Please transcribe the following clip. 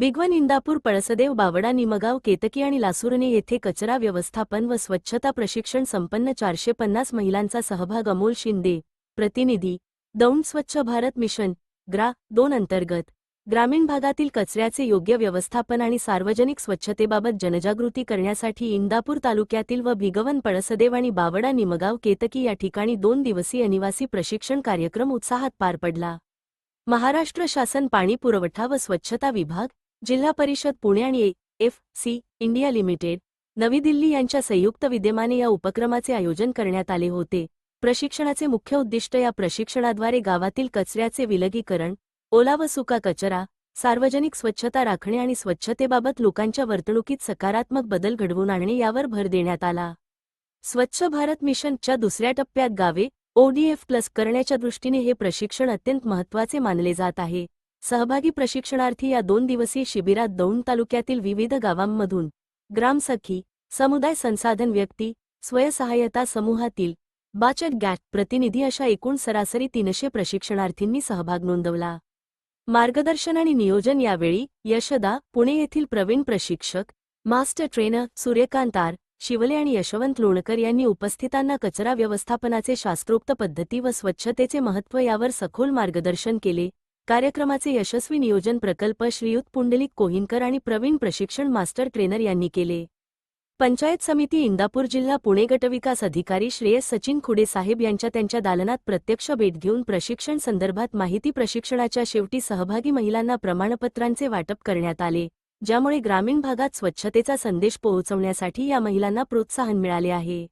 बिगवन इंदापूर पळसदेव बावडा निमगाव केतकी आणि लासुर्णे येथे कचरा व्यवस्थापन व स्वच्छता प्रशिक्षण संपन्न 450 महिलांचा सहभाग अमोल शिंदे प्रतिनिधी दौंड स्वच्छ भारत मिशन ग्रा 2 अंतर्गत ग्रामीण भागातील कचऱ्याचे योग्य व्यवस्थापन आणि सार्वजनिक स्वच्छतेबाबत जनजागृती करण्यासाठी इंदापूर तालुक्यातील व बिगवन पळसदेव आणि बावडा निमगाव केतकी या ठिकाणी 2 दिवसीय अनिवासी प्रशिक्षण कार्यक्रम उत्साहात पार पडला। महाराष्ट्र शासन पाणी पुरवठा व स्वच्छता विभाग, जिल्हा परिषद पुणे आणि ए.एफ.सी. इंडिया लिमिटेड, नवी दिल्ली यांच्या संयुक्त विद्यमाने या उपक्रमाचे आयोजन करण्यात आले होते। प्रशिक्षणाचे मुख्य उद्दिष्ट या प्रशिक्षणाद्वारे गावातील कचऱ्याचे विलगीकरण, ओला व सुका कचरा, सार्वजनिक स्वच्छता राखणे आणि स्वच्छतेबाबत लोकांच्या वर्तणुकीत सकारात्मक बदल घडवून आणणे यावर भर देण्यात आला। स्वच्छ भारत मिशनच्या दुसऱ्या टप्प्यात गावे ODF+ करण्याच्या दृष्टीने हे प्रशिक्षण अत्यंत महत्त्वाचे मानले जात आहे। सहभागी प्रशिक्षणार्थी या 2 दिवसीय शिबिरात दौंड तालुक्यातील विविध गावांमधून ग्रामसखी, समुदाय संसाधन व्यक्ती, स्वयंसहाय्यता समूहातील बचत गट प्रतिनिधी अशा एकूण सरासरी 300 प्रशिक्षणार्थींनी सहभाग नोंदवला। मार्गदर्शन आणि नियोजन यावेळी यशदा पुणे येथील प्रवीण प्रशिक्षक, मास्टर ट्रेनर सूर्यकांत आर. शिवले आणि यशवंत लोणकर यांनी उपस्थितांना कचरा व्यवस्थापनाचे शास्त्रोक्त पद्धती व स्वच्छतेचे महत्त्व यावर सखोल मार्गदर्शन केले। कार्यक्रमाचे यशस्वी नियोजन प्रकल्प श्रीयुत पुंडलिक कोहिनकर आणि प्रवीण प्रशिक्षण मास्टर ट्रेनर यांनी केले। पंचायत समिती इंदापूर जिल्हा पुणे गटविकास अधिकारी श्रेयस सचिन खुडे साहेब यांच्या त्यांच्या दालनात प्रत्यक्ष भेट घेऊन प्रशिक्षण संदर्भात माहिती प्रशिक्षणाच्या शेवटी सहभागी महिलांना प्रमाणपत्रांचे वाटप करण्यात आले, ज्यामुळे ग्रामीण भागात स्वच्छतेचा संदेश पोहोचवण्यासाठी या महिलांना प्रोत्साहन मिळाले आहे।